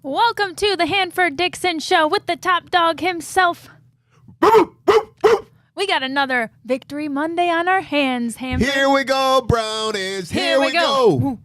Welcome to the Hanford Dixon Show with the top dog himself. We got another Victory Monday on our hands, Hanford. Here we go, Brownies. Here we go.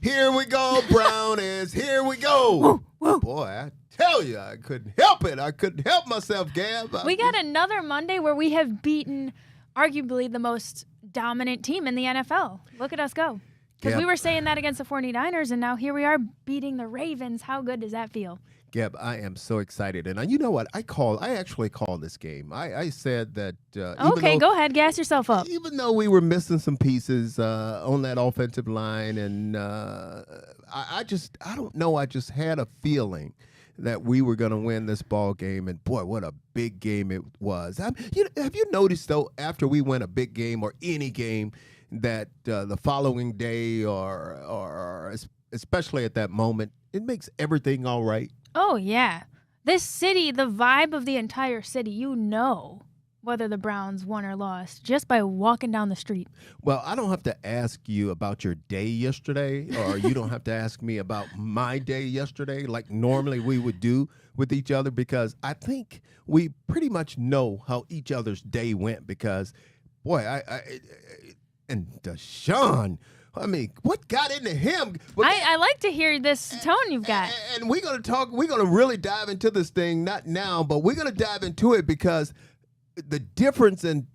Here we go, Brownies. Here we go. Boy, I tell you, I couldn't help it. I couldn't help myself, Gab. We got another Monday where we have beaten arguably the most dominant team in the NFL. Look at us go. Because we were saying that against the 49ers, and now here we are beating the Ravens. How good does that feel? Gab, I am so excited. And you know what? I actually called this game. I said that. Okay, go ahead. Gas yourself up. Even though we were missing some pieces on that offensive line, and I don't know. I just had a feeling that we were going to win this ball game. And, boy, what a big game it was. Have you noticed, though, after we win a big game or any game, that the following day or especially at that moment, it makes everything all right? Oh, yeah. This city, the vibe of the entire city, you know whether the Browns won or lost just by walking down the street. Well, I don't have to ask you about your day yesterday, or you don't have to ask me about my day yesterday like normally we would do with each other, because I think we pretty much know how each other's day went because, boy, and Deshaun, I mean, what got into him? I like to hear this tone you've got. And we're going to really dive into this thing, not now, but we're going to dive into it because the difference in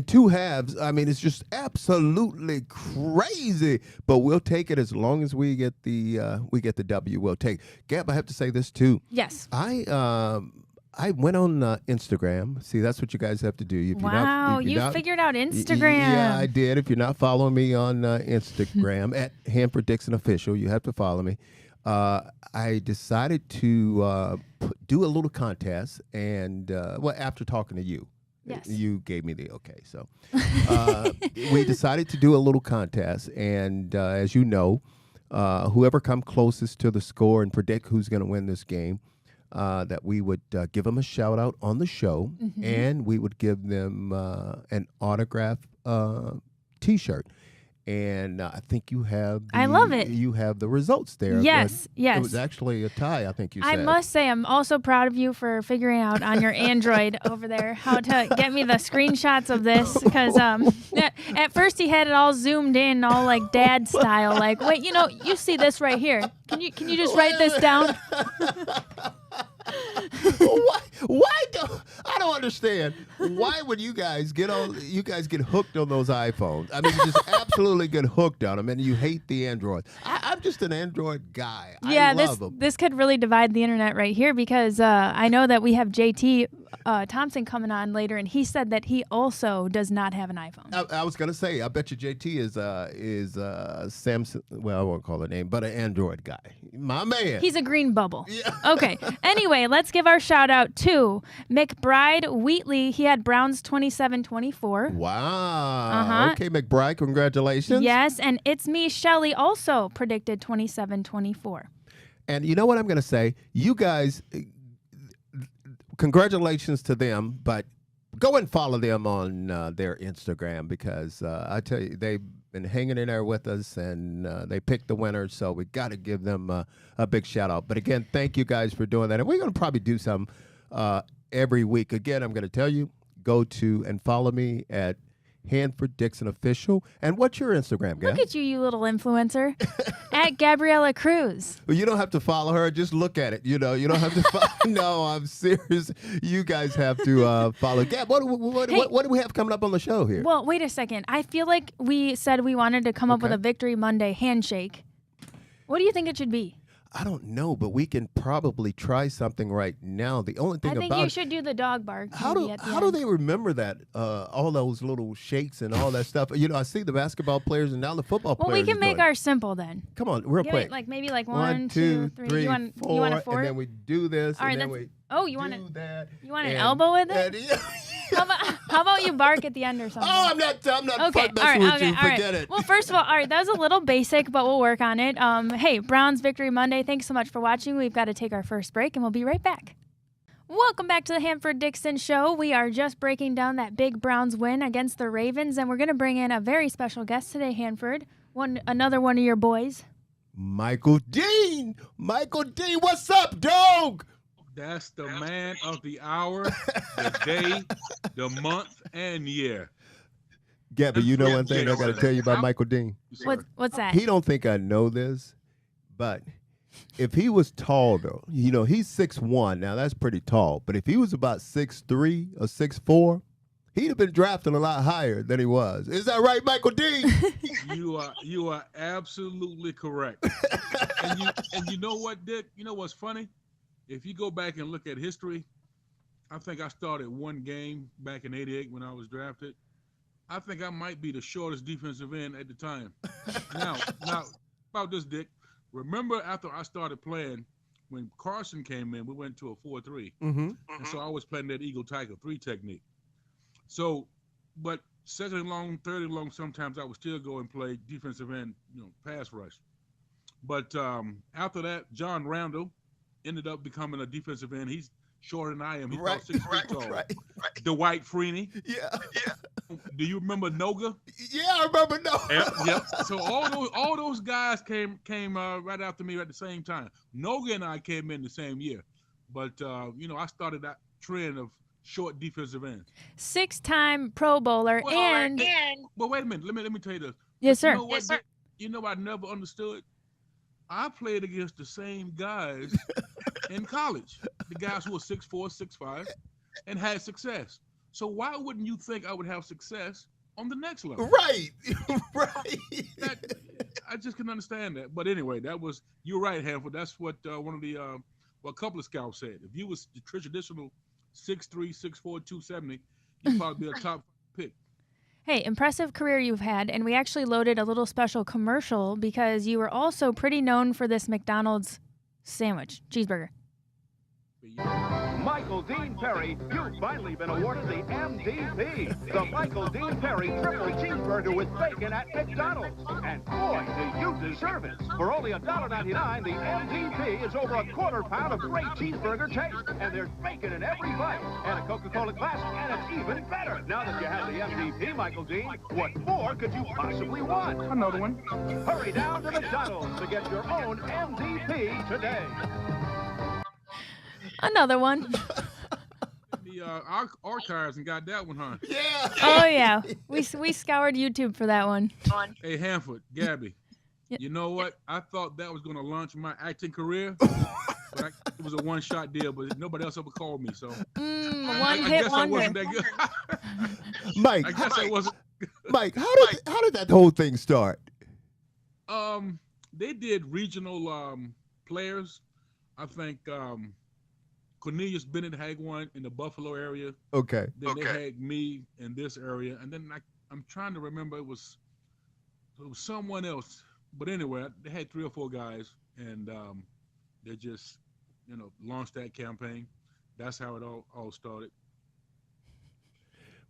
two halves, I mean, it's just absolutely crazy. But we'll take it as long as we get the W. We'll take. Gab, I have to say this too. Yes. I went on Instagram. See, that's what you guys have to do. You figured out Instagram. Yeah, I did. If you're not following me on Instagram at Hanford Dixon Official, you have to follow me. I decided to do a little contest, and after talking to you, yes, you gave me the okay. So we decided to do a little contest, and as you know, whoever come closest to the score and predict who's going to win this game, that we would give them a shout out on the show, and we would give them an autograph T-shirt. And I think you have. I love it. You have the results there. Yes, yes. It was actually a tie, I think you said. I must say, I'm also proud of you for figuring out on your Android over there how to get me the screenshots of this. Because at first he had it all zoomed in, all like dad style. Like, wait, you see this right here? Can you just write this down? I don't understand. Why would you guys get hooked on those iPhones? I mean, you just absolutely get hooked on them, and you hate the Android. I'm just an Android guy. Yeah, I love them. This could really divide the internet right here, because I know that we have JT Thompson coming on later, and he said that he also does not have an iPhone. I was gonna say, I bet you JT is Samsung. Well, I won't call the name, but an Android guy. My man. He's a green bubble. Yeah. Okay. Anyway, let's give our shout out to McBride Wheatley. He had Browns 27-24. Wow. Okay, McBride, congratulations. Yes, and It's Me, Shelley, also predicted 27-24. And you know what I'm going to say? You guys, congratulations to them, but go and follow them on their Instagram, because I tell you, they've been hanging in there with us, and they picked the winners, so we got to give them a big shout out. But again, thank you guys for doing that, and we're going to probably do some every week. Again, I'm going to tell you, go to and follow me at Hanford Dixon Official. And what's your Instagram, Gab? Look at you little influencer. At Gabriella Cruz. Well, you don't have to follow her. Just look at it. You don't have to follow. No, I'm serious. You guys have to follow. Gab, what do we have coming up on the show here? Well, wait a second. I feel like we said we wanted to come up with a Victory Monday handshake. What do you think it should be? I don't know, but we can probably try something right now. The only thing I think you should do the dog bark. How do they remember that? All those little shakes and all that stuff. I see the basketball players and now the football players. Well, we can make ours simple then. Come on, real quick. Maybe 1, 2, 3. You want a 4? And then we do this. All right, and then we you want that. You want an elbow with it? How about you bark at the end or something? Oh, I'm not okay, messing with you. Forget it. Well, first of all, all right, that was a little basic, but we'll work on it. Hey, Browns Victory Monday. Thanks so much for watching. We've got to take our first break, and we'll be right back. Welcome back to the Hanford Dixon Show. We are just breaking down that big Browns win against the Ravens, and we're going to bring in a very special guest today, Hanford. Another one of your boys. Michael Dean. Michael Dean, what's up, dog? That's the man of the hour, the day, the month, and year. Gabby, you know one thing I got to tell you about Michael Dean? What's that? He don't think I know this, but if he was taller, he's 6'1". Now, that's pretty tall. But if he was about 6'3" or 6'4", he'd have been drafted a lot higher than he was. Is that right, Michael Dean? You are absolutely correct. And you know what, Dick? You know what's funny? If you go back and look at history, I think I started one game back in '88 when I was drafted. I think I might be the shortest defensive end at the time. Now about this, Dick. Remember after I started playing, when Carson came in, we went to a 4-3. Mm-hmm. And so I was playing that Eagle Tiger 3 technique. So, but second and long, third and long, sometimes I would still go and play defensive end, pass rush. But after that, John Randall ended up becoming a defensive end. He's shorter than I am. He's about 6 feet tall. Right. Dwight Freeney. Yeah. Do you remember Noga? Yeah, I remember Noga. Yep. So all those guys came right after me at the same time. Noga and I came in the same year, but I started that trend of short defensive ends. 6-time Pro Bowler and. But wait a minute. Let me tell you this. Yes, sir. You know what, yes, sir. You know I never understood. I played against the same guys in college. The guys who were 6'4", 6'5", and had success. So why wouldn't you think I would have success on the next level? Right. I just can understand that. But anyway, you're right, Hanford. That's what one of the a couple of scouts said. If you was the traditional 6'3", 6'4", 270, you'd probably be a top pick. Hey, impressive career you've had, and we actually loaded a little special commercial because you were also pretty known for this McDonald's sandwich, cheeseburger. Michael Dean Perry, you've finally been awarded the MVP, the Michael Dean Perry Triple Cheeseburger with bacon at McDonald's. And boy, do you deserve it. For only $1.99, the MVP is over a quarter pound of great cheeseburger taste. And there's bacon in every bite, and a Coca-Cola glass, and it's even better. Now that you have the MVP, Michael Dean, what more could you possibly want? Another one. Hurry down to McDonald's to get your own MVP today. Another one. The archives and got that one, huh? Yeah. Oh, yeah. We scoured YouTube for that one. Hey, Hanford, Gabby, You know what? I thought that was going to launch my acting career. But it was a one-shot deal, but nobody else ever called me, so. One-hit I guess wonder. I wasn't that good. Mike, I guess I wasn't. Mike, how did that whole thing start? They did regional players. I think Cornelius Bennett had one in the Buffalo area. Okay. Then they had me in this area, and then I'm trying to remember it was someone else. But anyway, they had 3 or 4 guys, and they just launched that campaign. That's how it all started.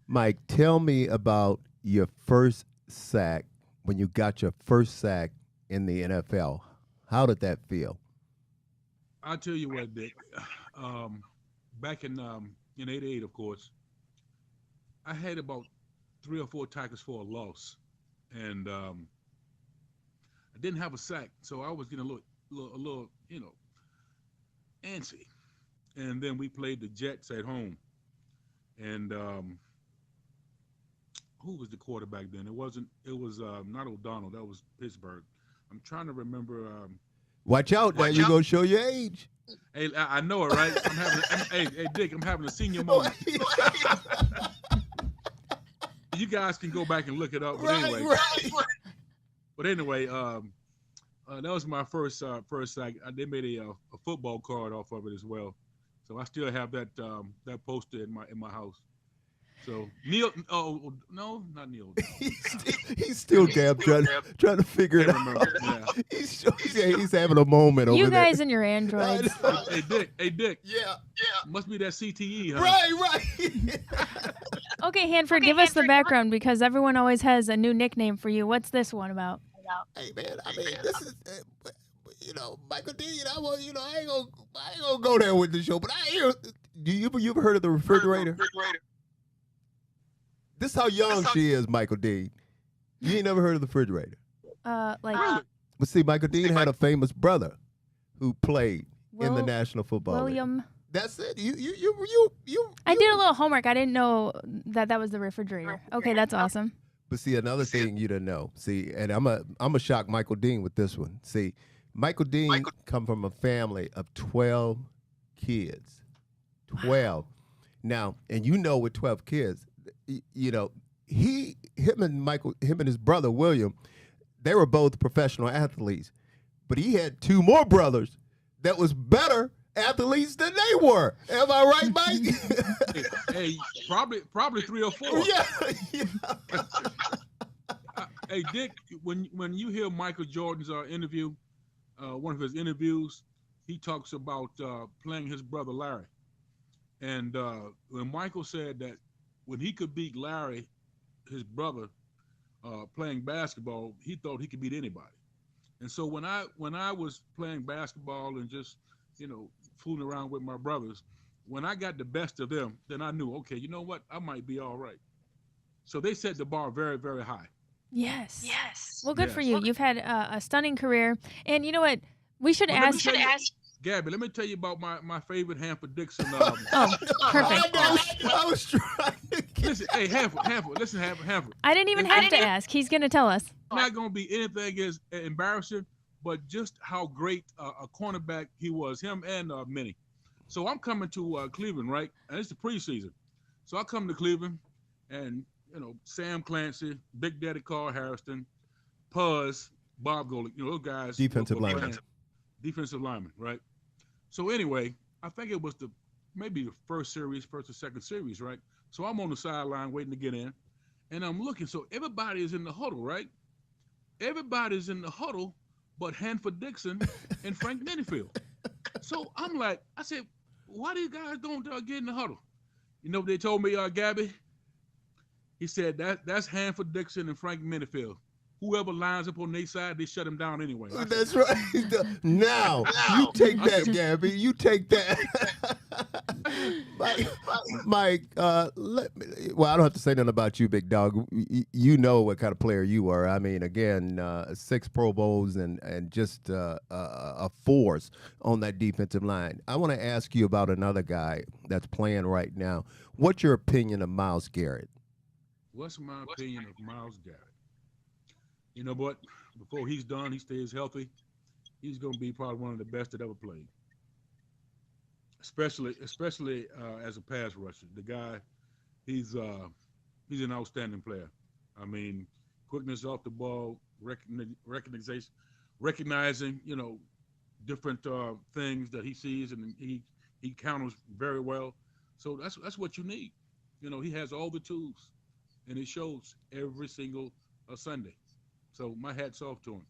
Mike, tell me about your first sack when you got your first sack in the NFL. How did that feel? I'll tell you what, Dick. Back in '88, of course, I had about 3 or 4 tackles for a loss, and I didn't have a sack, so I was getting a little, antsy. And then we played the Jets at home, and who was the quarterback then? It was not O'Donnell. That was Pittsburgh. I'm trying to remember. Watch out, now you're gonna show your age. Hey, I know it, right? Hey, Dick, I'm having a senior moment. You guys can go back and look it up. But anyway, that was my first sack. They made a football card off of it as well, so I still have that poster in my house. So Neil, oh no, not Neil. he's still Gab trying to figure it out. Yeah. He's having a moment over there. You guys and your androids. Hey Dick. Yeah. Must be that CTE, huh? Right. Okay, Hanford, give us the background because everyone always has a new nickname for you. What's this one about? Hey man, I mean, this is Michael Dean. I ain't gonna go there with the show, but I hear. You ever heard of the refrigerator? This is how young she is, Michael Dean. You ain't never heard of the refrigerator? But see, Michael Dean had a famous brother who played in the National Football League. William. That's it. I did a little homework. I didn't know that was the refrigerator. Okay, that's awesome. But see, another thing you didn't know. See, and I'm a shock Michael Dean with this one. See, Michael Dean come from a family of 12 kids. 12. Wow. Now, and you know with 12 kids, you know, him and his brother William, they were both professional athletes. But he had two more brothers that was better athletes than they were. Am I right, Mike? hey, probably 3 or 4. Yeah. Hey, Dick, when you hear Michael Jordan's interview, one of his interviews, he talks about playing his brother Larry. And when Michael said that when he could beat Larry, his brother, playing basketball, he thought he could beat anybody. And so when I was playing basketball and just, you know, fooling around with my brothers, when I got the best of them, then I knew, okay, you know what? I might be all right. So they set the bar very, very high. Yes. Well, good for you. You've had a stunning career. And you know what? We should ask. Gabby, let me tell you about my favorite Hanford Dixon. Oh, perfect. I was trying to get... Listen, hey, Hanford, listen, Hanford. I didn't even have to ask. He's going to tell us. It's not going to be anything as embarrassing, but just how great a cornerback he was, him and Minnie. So I'm coming to Cleveland, right? And it's the preseason. So I come to Cleveland, and, you know, Sam Clancy, Big Daddy Carl Harrison, Puzz, Bob Golick, you know, those guys. Defensive lineman. Defensive lineman, right? So anyway, I think it was maybe the first or second series, right? So I'm on the sideline waiting to get in, and I'm looking. So everybody is in the huddle, right? Everybody's in the huddle but Hanford Dixon and Frank Minifield. So I'm like, I said, why these guys don't get in the huddle? You know what they told me, Gabby? He said, that's Hanford Dixon and Frank Minifield. Whoever lines up on their side, they shut him down anyway. That's right. Now, you take that, Gabby. You take that. Mike, I don't have to say nothing about you, big dog. You know what kind of player you are. I mean, again, 6 Pro Bowls and just a force on that defensive line. I want to ask you about another guy that's playing right now. What's your opinion of Myles Garrett? What's my opinion of Myles Garrett? You know what? Before he's done, he stays healthy. He's going to be probably one of the best that ever played. Especially as a pass rusher. The guy, he's an outstanding player. I mean, quickness off the ball, recognizing, you know, different things that he sees, and he counters very well. So that's what you need. You know, he has all the tools, and it shows every single Sunday. So my hat's off to him.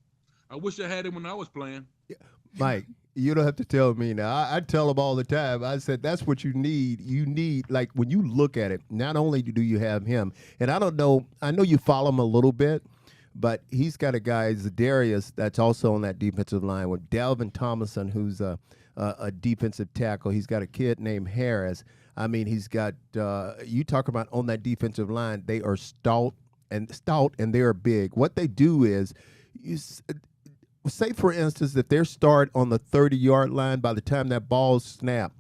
I wish I had him when I was playing. Yeah. Mike, you don't have to tell me now. I tell him all the time. I said, that's what you need. You need, like, when you look at it, not only do you have him, and I don't know, I know you follow him a little bit, but he's got a guy, Zadarius, that's also on that defensive line with Dalvin Tomlinson, who's a defensive tackle. He's got a kid named Harris. I mean, he's got, you talk about on that defensive line, they are stout and they are big. What they do is, say for instance, if they're start on the 30-yard line, by the time that ball's snapped,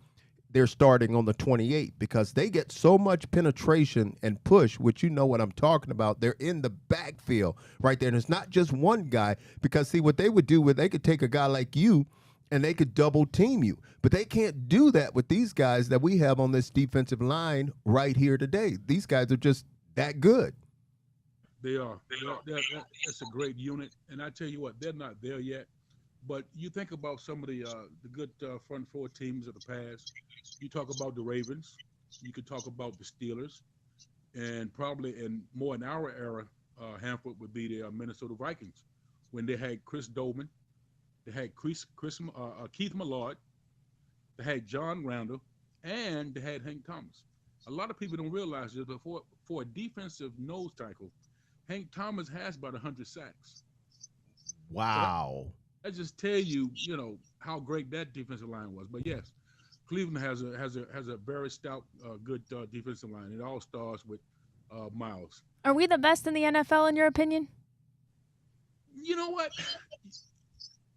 they're starting on the 28 because they get so much penetration and push, which you know what I'm talking about. They're in the backfield right there. And it's not just one guy because, see, what they would do is they could take a guy like you and they could double team you. But they can't do that with these guys that we have on this defensive line right here today. These guys are just that good. They are. That's a great unit. And I tell you what, they're not there yet. But you think about some of the good front four teams of the past. You talk about the Ravens. You could talk about the Steelers. And probably more in our era, Hanford would be the Minnesota Vikings when they had Chris Doman. They had Keith Millard. They had John Randall. And they had Hank Thomas. A lot of people don't realize that for a defensive nose tackle, Hank Thomas has about 100 sacks. Wow. So I just tell you, you know, how great that defensive line was. But yes, Cleveland has a very stout, good defensive line. It all starts with Myles. Are we the best in the NFL in your opinion? You know what?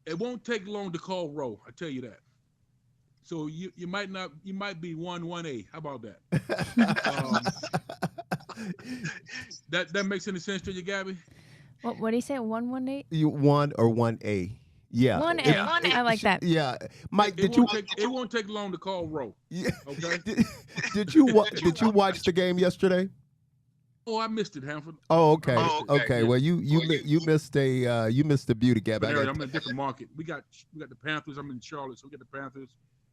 It won't take long to call roll. I tell you that. So you might not you might be 1-1A. How about that? Um, that makes any sense to you, Gabby? What do you say? 118? You 1 or 1A. Yeah. 1A. I like that. Yeah. Mike, It won't take long to call roll. Yeah. Okay. Did you watch the game yesterday? Oh, I missed it, Hanford. Oh, okay. Yeah. Well, you missed a beauty, Gab. I'm in a different market. We got the Panthers. I'm in Charlotte, so we got the Panthers,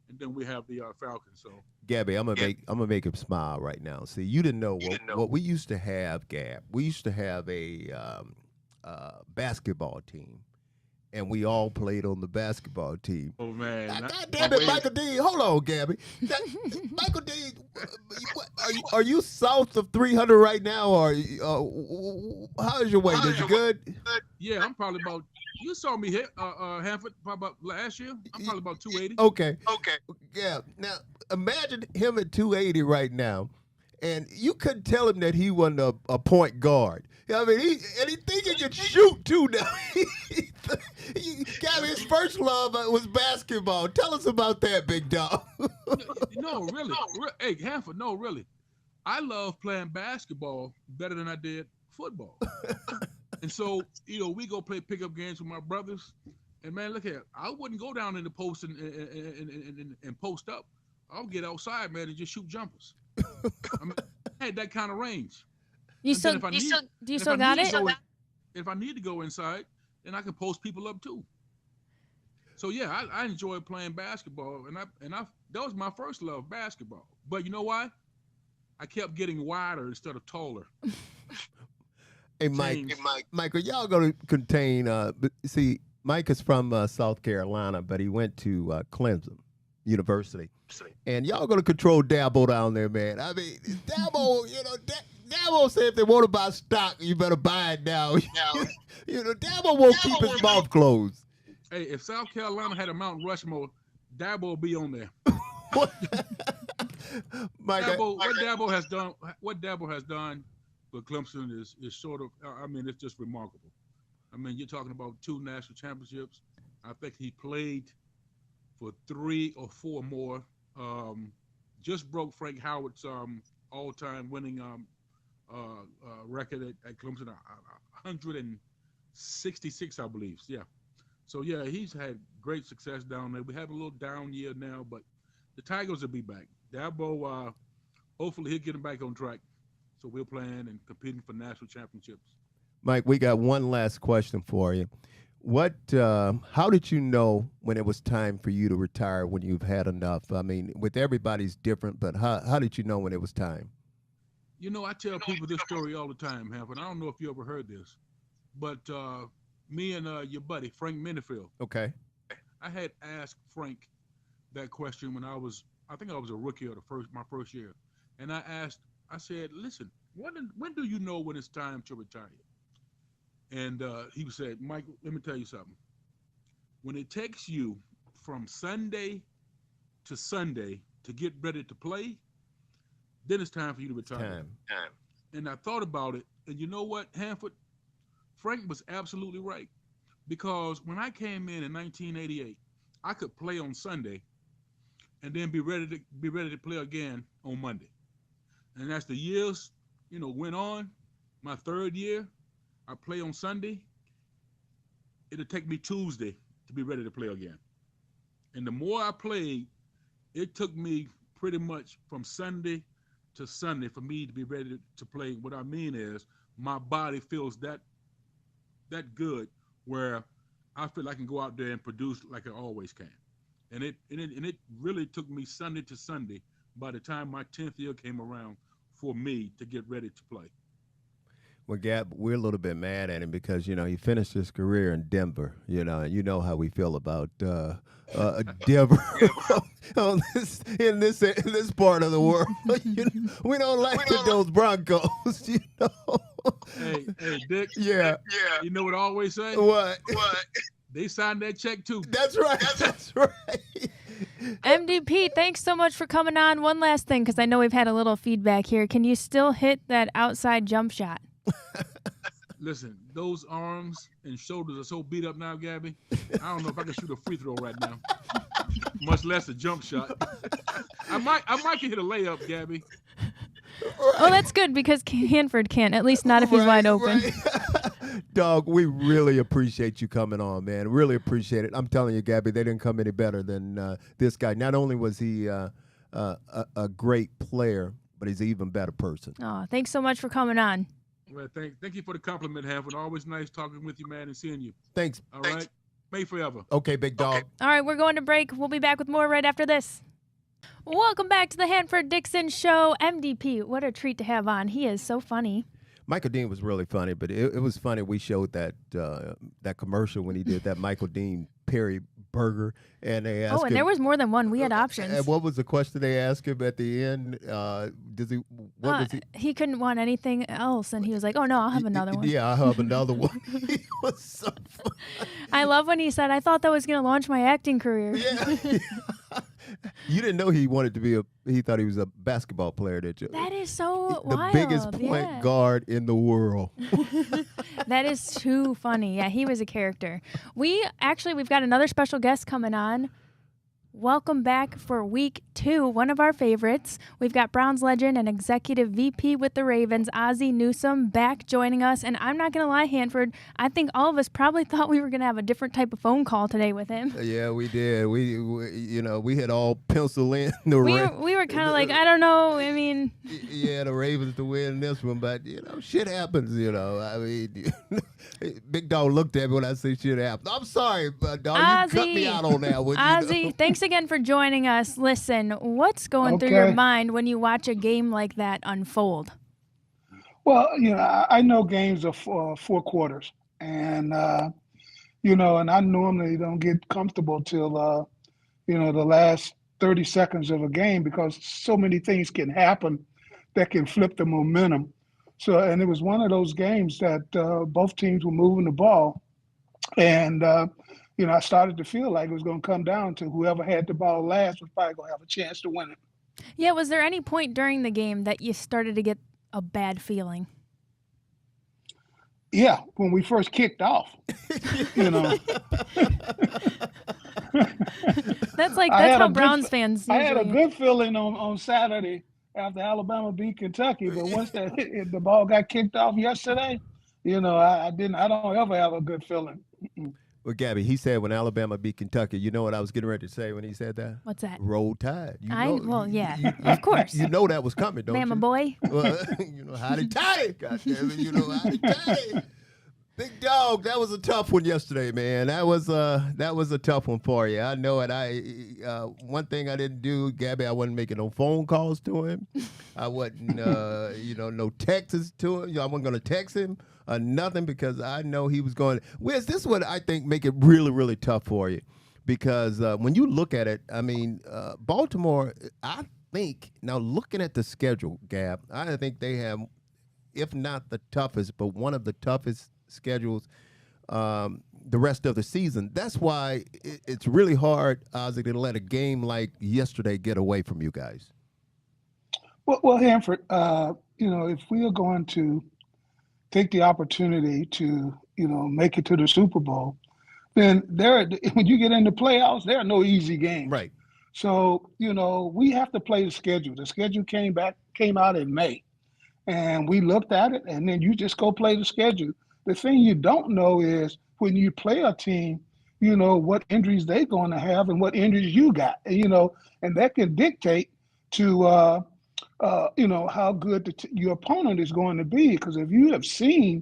and then we have the Falcons. So, Gabby, I'm gonna make him smile right now. See, you didn't know what we used to have, Gab. We used to have a basketball team, and we all played on the basketball team. oh man, God damn it, Michael Dean. Hold on, Gabby. Michael Dean, are you south of 300 right now, or how's your weight? Is you good? Yeah, I'm probably about. You saw me hit Hanford probably about last year. I'm probably about 280. Okay. Yeah. Now imagine him at 280 right now, and you couldn't tell him that he wasn't a point guard. I mean, he think he can shoot too now. Gabby, his first love was basketball. Tell us about that, big dog. No, really. Hey, Hanford, no, really. I love playing basketball better than I did football. And so, we go play pickup games with my brothers. And man, look here, I wouldn't go down in the post and post up. I'll get outside, man, and just shoot jumpers. I had that kind of range. Do you still got it? If I need to go inside, then I can post people up too. So yeah, I enjoy playing basketball, and that was my first love, basketball. But you know why? I kept getting wider instead of taller. Hey, Mike, are y'all going to contain? See, Mike is from South Carolina, but he went to Clemson University, and y'all going to control Dabo down there, man. I mean, Dabo, Dabo said if they want to buy stock, you better buy it now. Dabo won't keep his mouth closed. Hey, if South Carolina had a Mount Rushmore, Dabo will be on there. What Dabo has done for Clemson is sort of, it's just remarkable. I mean, you're talking about 2 national championships. I think he played for 3 or 4 more. Just broke Frank Howard's all-time winning record at Clemson, 166, I believe. Yeah. So, yeah, he's had great success down there. We have a little down year now, but the Tigers will be back. Dabo, hopefully he'll get him back on track. So we're playing and competing for national championships. Mike, we got one last question for you. How did you know when it was time for you to retire, when you've had enough? I mean, with everybody's different, but how did you know when it was time? I tell people this story all the time, Hanford. I don't know if you ever heard this, but me and your buddy, Frank Minifield. Okay. I had asked Frank that question when I think I was a rookie of my first year. And I said, listen, when do you know when it's time to retire? And he said, Mike, let me tell you something. When it takes you from Sunday to Sunday to get ready to play, then it's time for you to retire. Time. And I thought about it, and you know what, Hanford? Frank was absolutely right. Because when I came in 1988, I could play on Sunday and then be ready to play again on Monday. And as the years, went on, my third year, I play on Sunday. It'll take me Tuesday to be ready to play again. And the more I played, it took me pretty much from Sunday to Sunday for me to be ready to play. What I mean is my body feels that good where I feel I can go out there and produce like I always can. And it really took me Sunday to Sunday by the time my 10th year came around for me to get ready to play. Well, Gab, we're a little bit mad at him because, he finished his career in Denver, and you know how we feel about Denver in this part of the world. We don't like those Broncos, Hey, Dick. Yeah. You know what I always say? What? They signed that check too. That's right. That's right. MDP, thanks so much for coming on. One last thing, because I know we've had a little feedback here. Can you still hit that outside jump shot? Listen, those arms and shoulders are so beat up now, Gabby. I don't know if I can shoot a free throw right now, much less a jump shot. I might can hit a layup, Gabby. Oh, that's good because Hanford can't. At least not if he's wide open. Right. Dog, we really appreciate you coming on, man. Really appreciate it. I'm telling you, Gabby, they didn't come any better than this guy. Not only was he a great player, but he's an even better person. Oh, thanks so much for coming on. Well, thank you for the compliment, Hanford. Always nice talking with you, man, and seeing you. Thanks. All right? May forever. Okay, big dog. Okay. All right, we're going to break. We'll be back with more right after this. Welcome back to the Hanford Dixon Show. MDP, what a treat to have on. He is so funny. Michael Dean was really funny, but it was funny. We showed that commercial when he did that Michael Dean Perry burger, and they asked him, there was more than one. We had options. And what was the question they asked him at the end? Was he? He couldn't want anything else, and he was like, "Oh no, I'll have another one." Yeah, I'll have another one. He was so funny. I love when he said, "I thought that was going to launch my acting career." Yeah. You didn't know he wanted to be he thought he was a basketball player, did you? That is so the wild. biggest point guard in the world. That is too funny. Yeah, he was a character. We've got another special guest coming on. Welcome back for week 2, one of our favorites. We've got Browns legend and executive VP with the Ravens, Ozzie Newsome, back joining us. And I'm not going to lie, Hanford, I think all of us probably thought we were going to have a different type of phone call today with him. Yeah, we did. We had all penciled in the we were kind of like, I don't know. I mean, yeah, the Ravens to win this one, but shit happens. I mean, Big Dog looked at me when I say shit happens. I'm sorry, but dog, Ozzie, you cut me out on that one. Ozzie, thanks again for joining us. Listen, what's going through your mind when you watch a game like that unfold? Well, I know games are 4 quarters, and and I normally don't get comfortable till the last 30 seconds of a game because so many things can happen that can flip the momentum. So, and it was one of those games that both teams were moving the ball, and I started to feel like it was going to come down to whoever had the ball last was probably going to have a chance to win it. Yeah, was there any point during the game that you started to get a bad feeling? Yeah, when we first kicked off, That's how Browns fans usually. I had a good feeling on Saturday after Alabama beat Kentucky, but once the ball got kicked off yesterday, I don't ever have a good feeling. Well, Gabby, he said when Alabama beat Kentucky, you know what I was getting ready to say when he said that? What's that? Roll Tide. Of course. You know that was coming, don't Bama you? boy. Well, howdy toddy. God damn it, howdy toddy. Big Dog, that was a tough one yesterday, man. That was a tough one for you. I know it. One thing I didn't do, Gabby, I wasn't making no phone calls to him. I wasn't, no texts to him. I wasn't going to text him. Nothing, because I know he was going. Wiz, this is what I think make it really, really tough for you, because when you look at it, I mean, Baltimore. I think now looking at the schedule, Gab, I think they have, if not the toughest, but one of the toughest schedules the rest of the season. That's why it's really hard, Ozzie, to let a game like yesterday get away from you guys. Well, Hanford, if we are going to take the opportunity to, make it to the Super Bowl, then when you get into playoffs, there are no easy games. Right. So, we have to play the schedule. The schedule came out in May, and we looked at it, and then you just go play the schedule. The thing you don't know is when you play a team, what injuries they're going to have and what injuries you got, and that can dictate to how good your opponent is going to be. Because if you have seen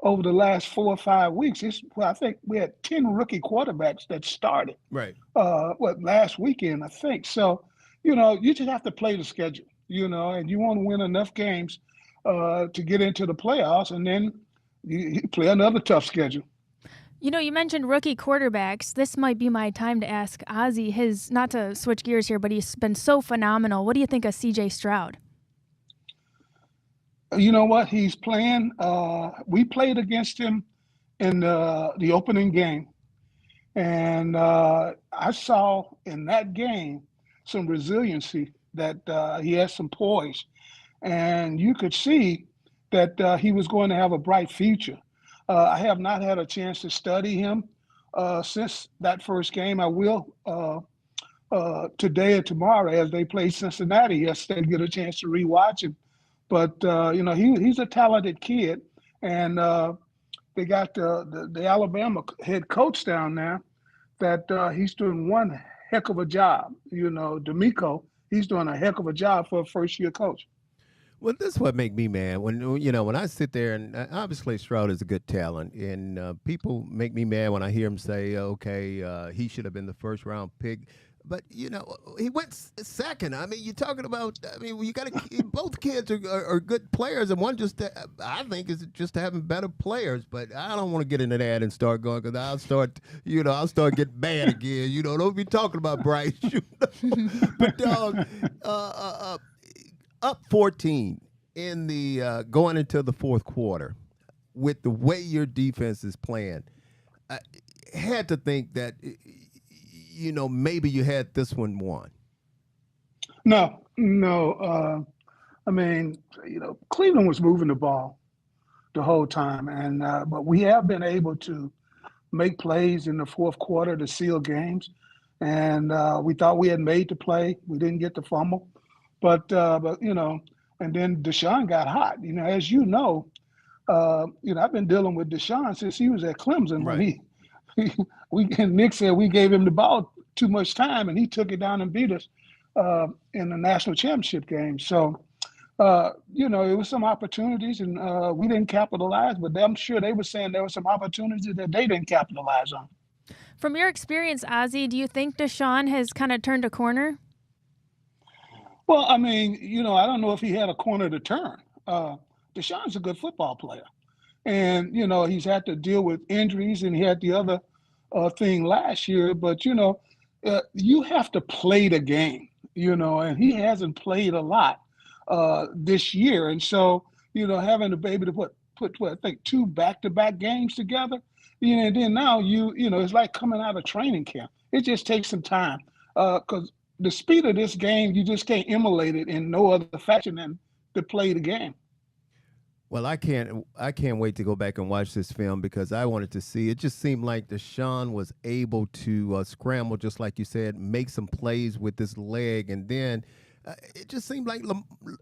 over the last 4 or 5 weeks, I think we had 10 rookie quarterbacks that started. Right. Last weekend, I think. So, you just have to play the schedule, and you want to win enough games to get into the playoffs, and then you play another tough schedule. You mentioned rookie quarterbacks. This might be my time to ask Ozzie, not to switch gears here, but he's been so phenomenal. What do you think of C.J. Stroud? You know what? He's playing. We played against him in the opening game. And I saw in that game some resiliency, that he has some poise. And you could see that he was going to have a bright future. I have not had a chance to study him since that first game. I will today or tomorrow as they play Cincinnati yesterday, get a chance to rewatch him. But he's a talented kid, and they got the Alabama head coach down there that he's doing one heck of a job. D'Amico, he's doing a heck of a job for a first-year coach. Well, this is what make me mad when I sit there, and obviously Stroud is a good talent, and people make me mad when I hear him say, "Okay, he should have been the first-round pick." But he went second. I mean, you're talking about. I mean, you got to. Both kids are good players, and one just I think is just having better players. But I don't want to get into that and start going because I'll start getting mad again. Don't be talking about Bryce. But dog, up 14 in the going into the fourth quarter, with the way your defense is playing, I had to think that. Maybe you had this one won. No. I mean, Cleveland was moving the ball the whole time, and but we have been able to make plays in the fourth quarter to seal games. And we thought we had made the play. We didn't get the fumble, but and then Deshaun got hot. As I've been dealing with Deshaun since he was at Clemson. Right. When Nick said we gave him the ball too much time, and he took it down and beat us in the national championship game. So, it was some opportunities, and we didn't capitalize. But I'm sure they were saying there were some opportunities that they didn't capitalize on. From your experience, Ozzie, do you think Deshaun has kind of turned a corner? Well, I mean, I don't know if he had a corner to turn. Deshaun's a good football player. And, he's had to deal with injuries, and he had the other thing last year. But, you have to play the game, and he hasn't played a lot this year. And so, having to be able to put I think 2 back-to-back games together, and then now it's like coming out of training camp. It just takes some time because the speed of this game, you just can't emulate it in no other fashion than to play the game. Well, I can't wait to go back and watch this film because I wanted to see. It just seemed like Deshaun was able to scramble, just like you said, make some plays with this leg, and then it just seemed like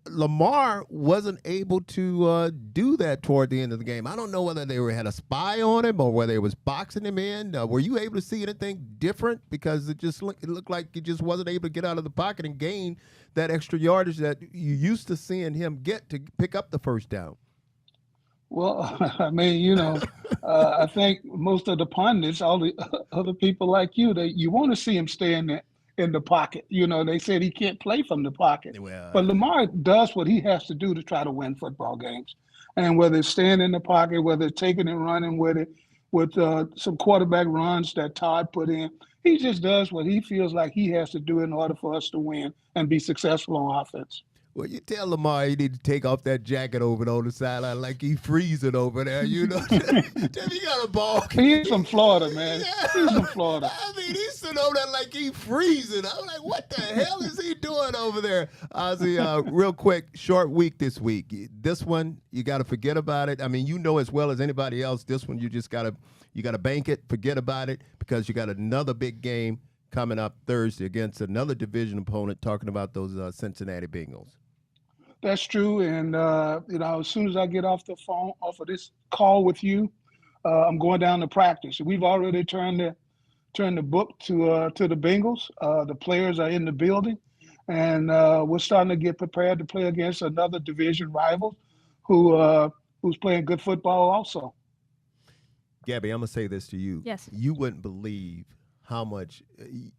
Lamar wasn't able to do that toward the end of the game. I don't know whether they had a spy on him or whether it was boxing him in. Were you able to see anything different? Because it looked like he just wasn't able to get out of the pocket and gain that extra yardage that you used to seeing him get to pick up the first down. Well, I mean, I think most of the pundits, all the other people like you want to see him stay in the pocket. They said he can't play from the pocket. Well, but Lamar does what he has to do to try to win football games. And whether it's staying in the pocket, whether it's taking and running with it, with some quarterback runs that Todd put in, he just does what he feels like he has to do in order for us to win and be successful on offense. Well, you tell Lamar he need to take off that jacket over on the sideline like he freezing over there, He got a ball. He's from Florida, man. Yeah. He's from Florida. I mean, he's sitting over there like he freezing. I'm like, what the hell is he doing over there? Ozzie, real quick, short week this week. This one, you got to forget about it. I mean, as well as anybody else, this one you just got to bank it, forget about it, because you got another big game coming up Thursday against another division opponent, talking about those Cincinnati Bengals. That's true, and as soon as I get off of this call with you, I'm going down to practice. We've already turned the book to the Bengals. The players are in the building, and we're starting to get prepared to play against another division rival, who's playing good football also. Gabby, I'm gonna say this to you. Yes. You wouldn't believe how much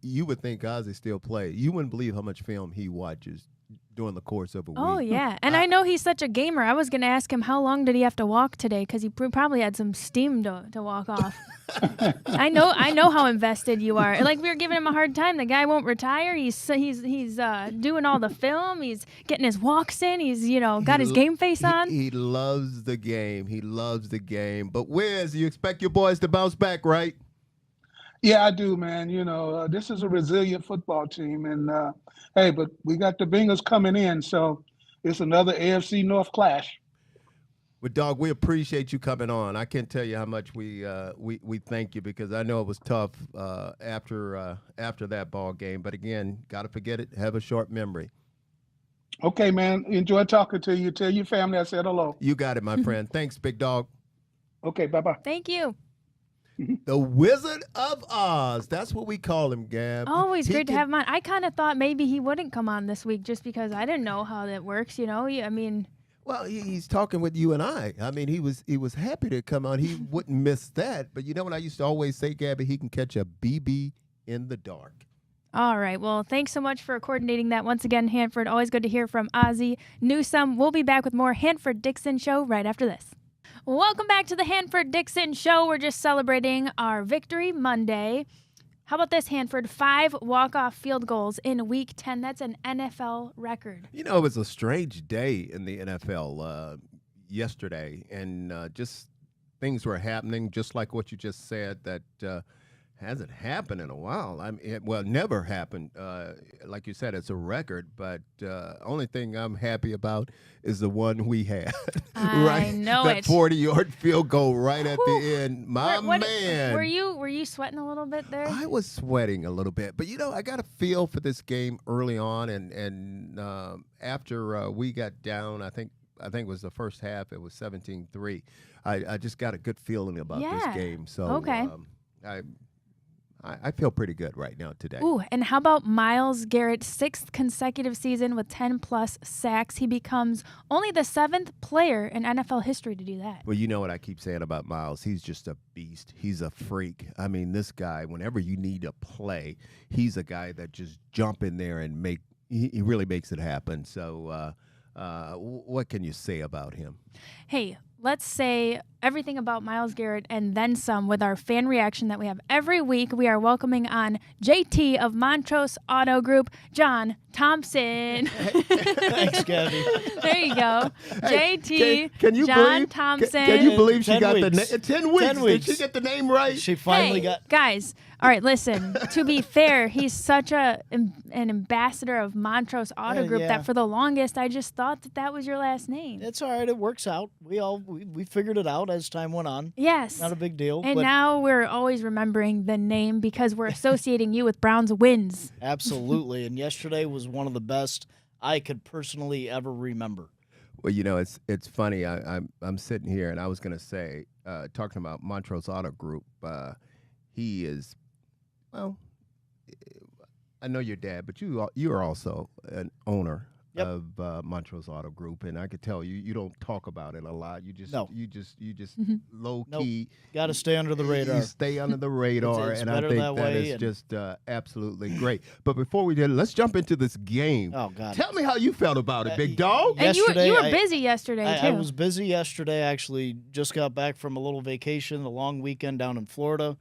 you would think Ozzie still play. You wouldn't believe how much film he watches during the course of a week. Oh, yeah. And I know he's such a gamer. I was going to ask him how long did he have to walk today because he probably had some steam to walk off. I know how invested you are. Like, we were giving him a hard time. The guy won't retire. He's doing all the film. He's getting his walks in. He's, got his game face on. He loves the game. He loves the game. But Wiz, you expect your boys to bounce back, right? Yeah, I do, man. This is a resilient football team. And, hey, but we got the Bengals coming in, so it's another AFC North clash. Well, dog, we appreciate you coming on. I can't tell you how much we thank you, because I know it was tough after that ball game. But again, gotta forget it. Have a short memory. Okay, man. Enjoy talking to you. Tell your family I said hello. You got it, my friend. Thanks, big dog. Okay, bye-bye. Thank you. The Wizard of Oz. That's what we call him, Gab. Always He great to can- have him on. I kind of thought maybe he wouldn't come on this week just because I didn't know how that works. I mean, Well, he's talking with you and I. I mean, he was happy to come on. He wouldn't miss that. But you know what I used to always say, Gabby? He can catch a BB in the dark. all right. Well, thanks so much for coordinating that. Once again, Hanford, always good to hear from Ozzie Newsome. We'll be back with more Hanford Dixon Show right after this. Welcome back to the Hanford Dixon Show. We're just celebrating our Victory Monday. How about this, Hanford? 5 walk-off field goals in Week 10. That's an NFL record. You know, it was a strange day in the NFL yesterday, and just things were happening, just like what you just said, that hasn't happened in a while. I mean, never happened. Like you said, it's a record, but only thing I'm happy about is the one we had. I know that it. 40-yard field goal right at Whew. the end. My man. Were you sweating a little bit there? I was sweating a little bit, but I got a feel for this game early on, and after we got down, I think it was the first half. It was 17-3. I just got a good feeling about this game. So Okay. I feel pretty good right now today. Ooh, and how about Myles Garrett's 6th consecutive season with 10-plus sacks? He becomes only the 7th player in NFL history to do that. Well, you know what I keep saying about Myles? He's just a beast. He's a freak. I mean, this guy, whenever you need a play, he's a guy that just jump in there and he really makes it happen. So what can you say about him? Hey, let's say everything about Myles Garrett and then some with our fan reaction that we have every week. We are welcoming on JT of Montrose Auto Group, John Thompson. Thanks, Gabby. There you go. Hey, JT, can you John believe, Thompson. Can you believe she 10 got weeks. the 10 weeks? 10 weeks. Did she get the name right? She finally Hey, got. guys, all right, listen. To be fair, he's such an ambassador of Montrose Auto Group yeah. that for the longest I just thought that was your last name. It's all right. It works out. We figured it out as time went on. Yes. Not a big deal. And but now we're always remembering the name because we're associating you with Browns wins. absolutely. And yesterday was one of the best I could personally ever remember. Well, it's funny. I'm sitting here, and I was going to say, talking about Montrose Auto Group, he is, well, I know your dad, but you are also an owner Yep. of Montrose Auto Group, and I could tell you don't talk about it a lot. You just No. you just low key. Got to stay under the radar. You stay under the radar, It's and I better think that that way, is and- just absolutely great. But before we do, let's jump into this game. Oh, God. Tell me how you felt about it, big dog. And you Yesterday, were I- busy yesterday, too. I was busy yesterday. Actually, just got back from a little vacation, a long weekend down in Florida.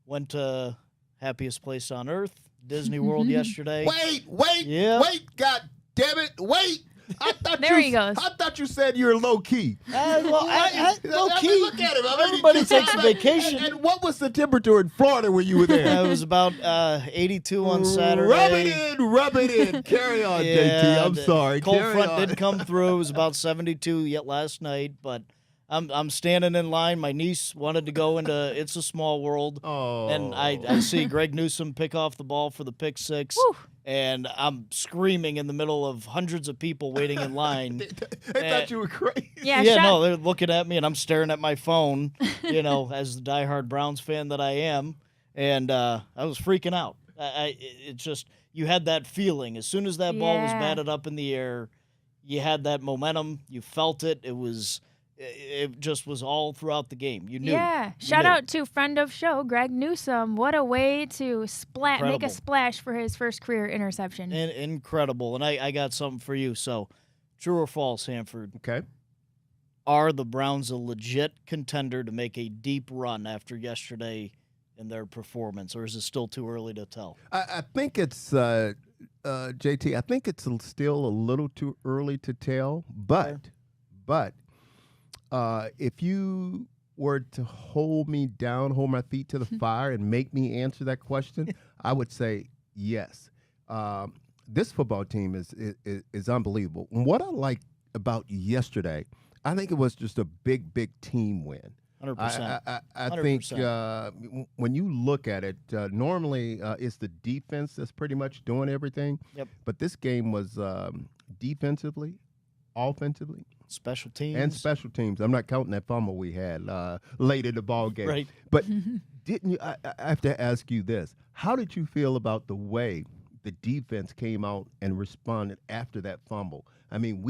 Went to happiest place on earth, Disney World yesterday. Wait, Yeah. God damn it, wait. I thought There he goes. I thought you said you're low key. Well, low I key. mean, look at him. I mean, Everybody he just- takes a vacation. And what was the temperature in Florida when you were there? It was about 82 on Saturday. Rub it in. Carry on, Yeah, JT. I'm the sorry. Cold Carry front on. did come through. It was about 72 yet last night, but I'm standing in line. My niece wanted to go into It's a Small World, Oh. and I see Greg Newsome pick off the ball for the pick six, Whew. and I'm screaming in the middle of hundreds of people waiting in line. They thought you were crazy. Yeah, Yeah, shot- no, they're looking at me, and I'm staring at my phone, as the diehard Browns fan that I am, and I was freaking out. It's just, you had that feeling. As soon as that ball was Yeah. batted up in the air, you had that momentum. You felt it. It just was all throughout the game. You knew. Yeah. You Shout knew. out to friend of show, Greg Newsome. What a way to make a Incredible. splash for his first career interception. Incredible. And I got something for you. So, true or false, Hanford? Okay. Are the Browns a legit contender to make a deep run after yesterday in their performance, or is it still too early to tell? I think it's JT. I think it's still a little too early to tell. But if you were to hold me down, hold my feet to the fire, and make me answer that question, I would say yes. This football team is unbelievable. And what I like about yesterday, I think it was just a big team win. 100%. I think when you look at it, normally it's the defense that's pretty much doing everything. Yep. But this game was defensively, offensively, Special teams. and special teams. I'm not counting that fumble we had late in the ball game. Right. But didn't you? I have to ask you this: how did you feel about the way the defense came out and responded after that fumble? I mean,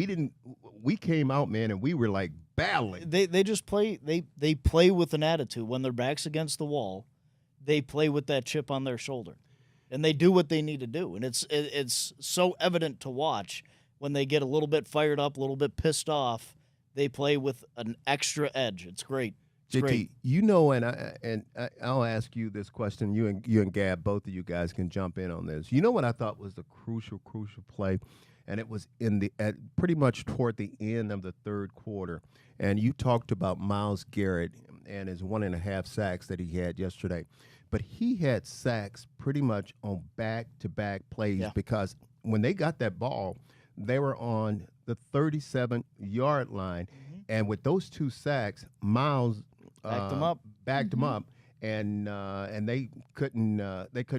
we came out, man, and we were like battling. They just play. They play with an attitude. When their back's against the wall, they play with that chip on their shoulder, and they do what they need to do. And it's so evident to watch when they get a little bit fired up, a little bit pissed off. They play with an extra edge. It's great. It's JT, great. you know, and I'll ask you this question. You and Gab, both of you guys can jump in on this. You know what I thought was the crucial play, and it was at pretty much toward the end of the third quarter. And you talked about Myles Garrett and his 1.5 sacks that he had yesterday, but he had sacks pretty much on back-to-back plays because when they got that ball, they were on the 37-yard line, and with those 2 sacks, Myles Backed them up. Them up, and they couldn't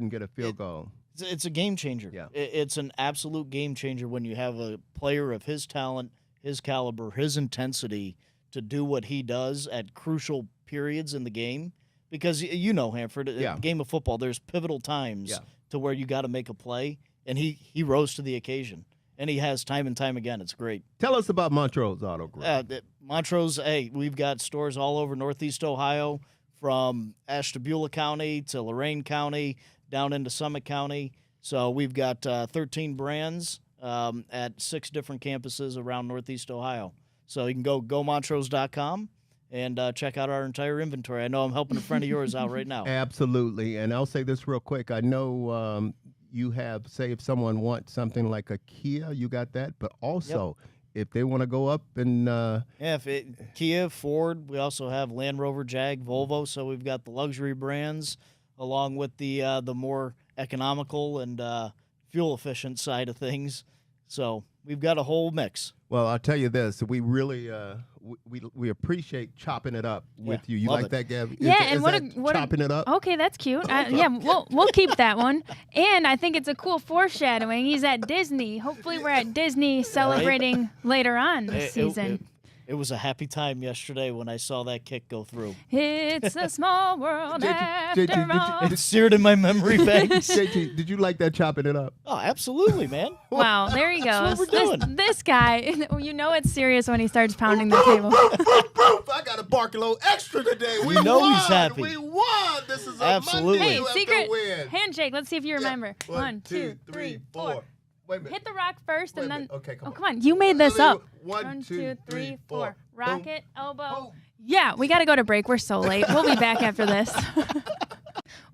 get a field goal. It's a game changer. Yeah. It's an absolute game changer when you have a player of his talent, his caliber, his intensity to do what he does at crucial periods in the game. Because you know, Hanford, in a game of football, there's pivotal times to where you got to make a play, and he rose to the occasion. And he has time and time again. It's great. Tell us about Montrose Auto Group. Montrose, hey, we've got stores all over Northeast Ohio, from Ashtabula County to Lorain County, down into Summit County. So we've got 13 brands at 6 different campuses around Northeast Ohio. So you can go GoMontrose.com and check out our entire inventory. I know I'm helping a friend of yours out right now. Absolutely. And I'll say this real quick. I know you have, say, if someone wants something like a Kia, you got that. But also, if they want to go up and Kia, Ford, we also have Land Rover, Jag, Volvo. So we've got the luxury brands along with the more economical and fuel efficient side of things. So we've got a whole mix. Well, I'll tell you this: we really we appreciate chopping it up with you. You love like it. that, Gabby? Yeah, chopping it up. Okay, that's cute. Yeah, we'll keep that one. And I think it's a cool foreshadowing. He's at Disney. Hopefully, we're at Disney celebrating later on this season. It was a happy time yesterday when I saw that kick go through. It's a small world after all. It's seared in my memory banks. JT, did you like that chopping it up? Oh, absolutely, man. Wow, there he goes. That's what we're doing. This guy, you know it's serious when he starts pounding the table. I got to bark a little extra today. We know won. he's happy. We won. This is a Absolutely. Monday. Hey, You have secret to win. handshake. Let's see if you remember. Yeah. 1, 2, 3, 4. Wait a minute. Hit the rock first Wait a and then. minute. Okay, come on. Come on. You made this up. 1, 2, 3, 4. Rock Boom. it, elbow. Boom. Yeah, we got to go to break. We're so late. We'll be back after this.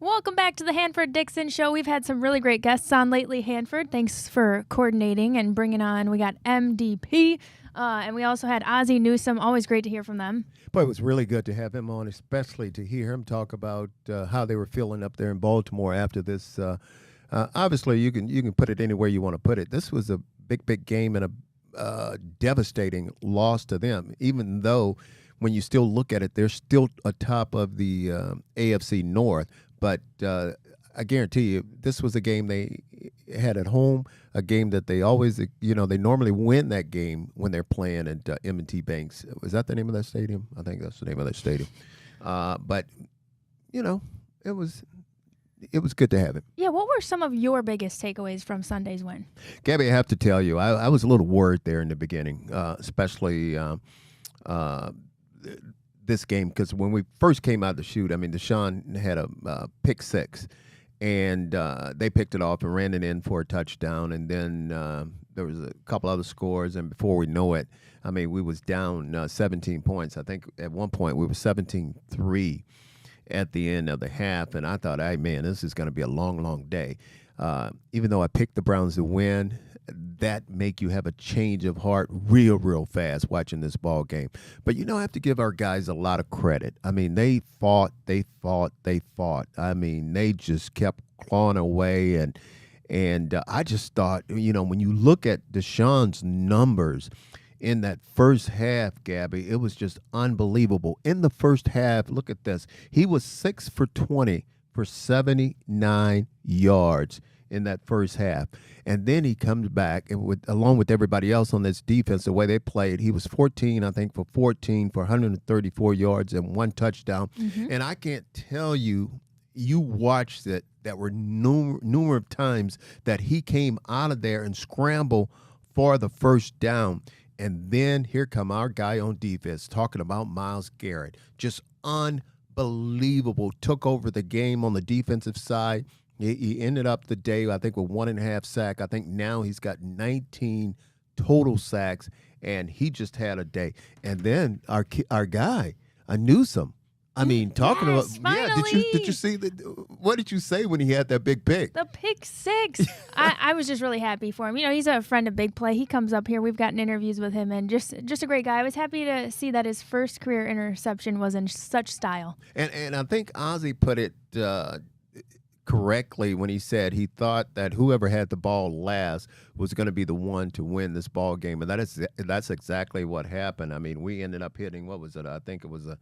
Welcome back to the Hanford Dixon Show. We've had some really great guests on lately, Hanford. Thanks for coordinating and bringing on. We got MDP, and we also had Ozzie Newsome. Always great to hear from them. Boy, it was really good to have him on, especially to hear him talk about how they were feeling up there in Baltimore after this. Obviously, you can put it anywhere you want to put it. This was a big game and a devastating loss to them, even though when you still look at it, they're still atop of the AFC North. But I guarantee you, this was a game they had at home, a game that they always, they normally win that game when they're playing at M&T Banks. Was that the name of that stadium? I think that's the name of that stadium. But, it was good to have it. Yeah, what were some of your biggest takeaways from Sunday's win? Gabby, I have to tell you, I was a little worried there in the beginning, especially this game, because when we first came out of the chute, I mean, Deshaun had a pick six, and they picked it off and ran it in for a touchdown, and then there was a couple other scores, and before we know it, I mean, we was down 17 points. I think at one point we were 17-3 at the end of the half, and I thought, hey, man, this is going to be a long day. Even though I picked the Browns to win, that make you have a change of heart real fast watching this ball game. But, I have to give our guys a lot of credit. I mean, they fought. I mean, they just kept clawing away, and I just thought, when you look at Deshaun's numbers, in that first half, Gabby. It was just unbelievable. In the first half, look at this. He was 6 for 20 for 79 yards in that first half. And then he comes back, and along with everybody else on this defense, the way they played, he was 14, I think, for 14 for 134 yards and 1 touchdown. And I can't tell you, you watched it, that were numerous times that he came out of there and scrambled for the first down. And then here come our guy on defense talking about Myles Garrett. Just unbelievable. Took over the game on the defensive side. He ended up the day, I think, with 1.5 sacks. I think now he's got 19 total sacks, and he just had a day. And then our guy, Newsome. I mean, talking Yes, about did you see what did you say when he had that big pick? The pick six. I was just really happy for him. You know, he's a friend of Big Play. He comes up here. We've gotten interviews with him, and just a great guy. I was happy to see that his first career interception was in such style. And I think Ozzie put it correctly when he said he thought that whoever had the ball last was going to be the one to win this ball game, and that's exactly what happened. I mean, we ended up hitting, what was it? I think it was a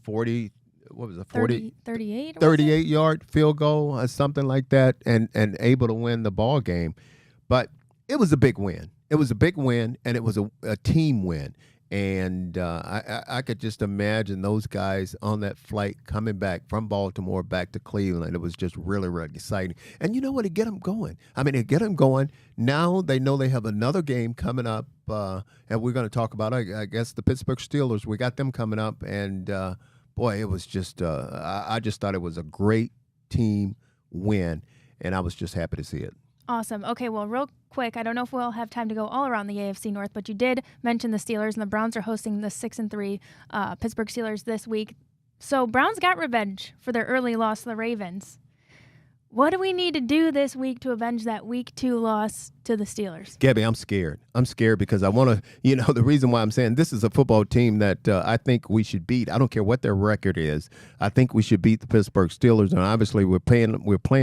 40, what was it, 38 yard field goal or something like that, and able to win the ball game. But it was a big win. It was a big win, and it was a team win. And I could just imagine those guys on that flight coming back from Baltimore back to Cleveland. It was just really, really exciting. And you know what? It get them going. I mean, it get them going. Now they know they have another game coming up, and we're going to talk about, I guess, the Pittsburgh Steelers. We got them coming up, and boy, it was just I just thought it was a great team win, and I was just happy to see it. Awesome. Okay, well, real quick, I don't know if we'll have time to go all around the AFC North, but you did mention the Steelers, and the Browns are hosting the 6-3 Pittsburgh Steelers this week. So Browns got revenge for their early loss to the Ravens. What do we need to do this week to avenge that Week 2 loss to the Steelers? Gabby, I'm scared. I'm scared because I want to, the reason why I'm saying this is a football team that I think we should beat. I don't care what their record is. I think we should beat the Pittsburgh Steelers, and obviously we're playing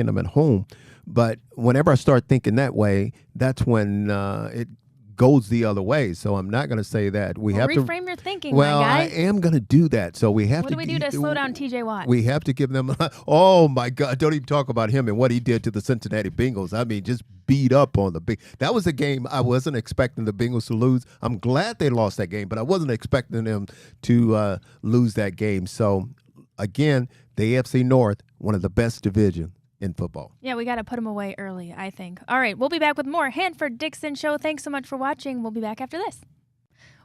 them at home. But whenever I start thinking that way, that's when it goes the other way. So I'm not going to say that. We have to reframe your thinking, well, my guy. I am going to do that. So we have what to. What do we do to slow down T.J. Watt? We have to give them. Oh my God! Don't even talk about him and what he did to the Cincinnati Bengals. I mean, just beat up on the big. That was a game I wasn't expecting the Bengals to lose. I'm glad they lost that game, but I wasn't expecting them to lose that game. So again, the AFC North, one of the best divisions in football. Yeah, we got to put them away early, I think. All right, we'll be back with more Hanford Dixon Show. Thanks so much for watching. We'll be back after this.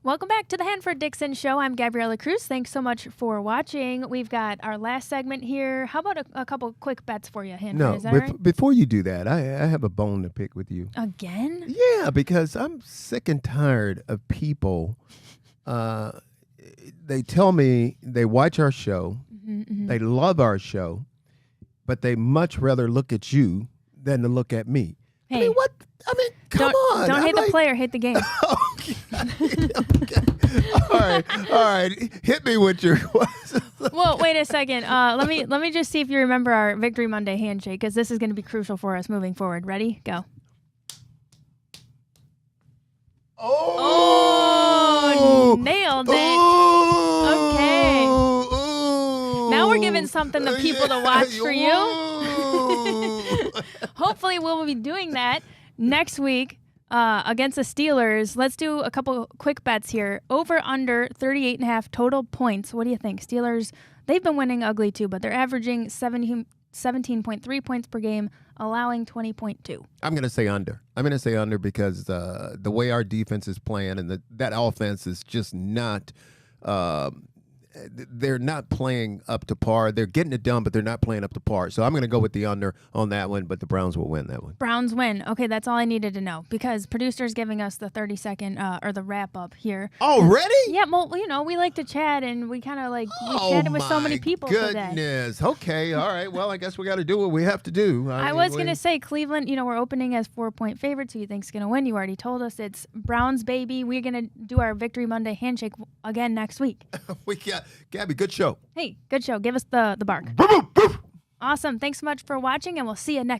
Welcome back to the Hanford Dixon Show. I'm Gabriella Cruz. Thanks so much for watching. We've got our last segment here. How about a couple quick bets for you, Hanford? No, is that all right? Before you do that, I have a bone to pick with you. Again? Yeah, because I'm sick and tired of people. They tell me they watch our show, they love our show, but they much rather look at you than to look at me. Hey, I mean, what? I mean, come on. Don't I'm hate like, the player, hate the game. Okay. All right. Hit me with your questions. Well, wait a second. Let me just see if you remember our Victory Monday handshake, because this is going to be crucial for us moving forward. Ready? Go. Oh, nailed it. Oh, Okay. Oh, Now we're giving something to people to watch for you. Oh. Hopefully we'll be doing that next week against the Steelers. Let's do a couple quick bets here. Over under 38.5 total points. What do you think? Steelers, they've been winning ugly too, but they're averaging 17.3 points per game, allowing 20.2. I'm going to say under. I'm going to say under because the way our defense is playing and that offense is just not they're not playing up to par. They're getting it done, but they're not playing up to par. So I'm going to go with the under on that one, but the Browns will win that one. Browns win. Okay, that's all I needed to know, because producer's giving us the 30-second or the wrap-up here. Already? Yeah, well, we like to chat, and we kind of we chatted with so many people today. Goodness. Okay, all right. Well, I guess we got to do what we have to do. I was going to say Cleveland, we're opening as 4-point favorites. Who you think's going to win? You already told us it's Browns, baby. We're going to do our Victory Monday handshake again next week. We got Gabby, good show. Hey, good show. Give us the bark. Awesome. Thanks so much for watching, and we'll see you next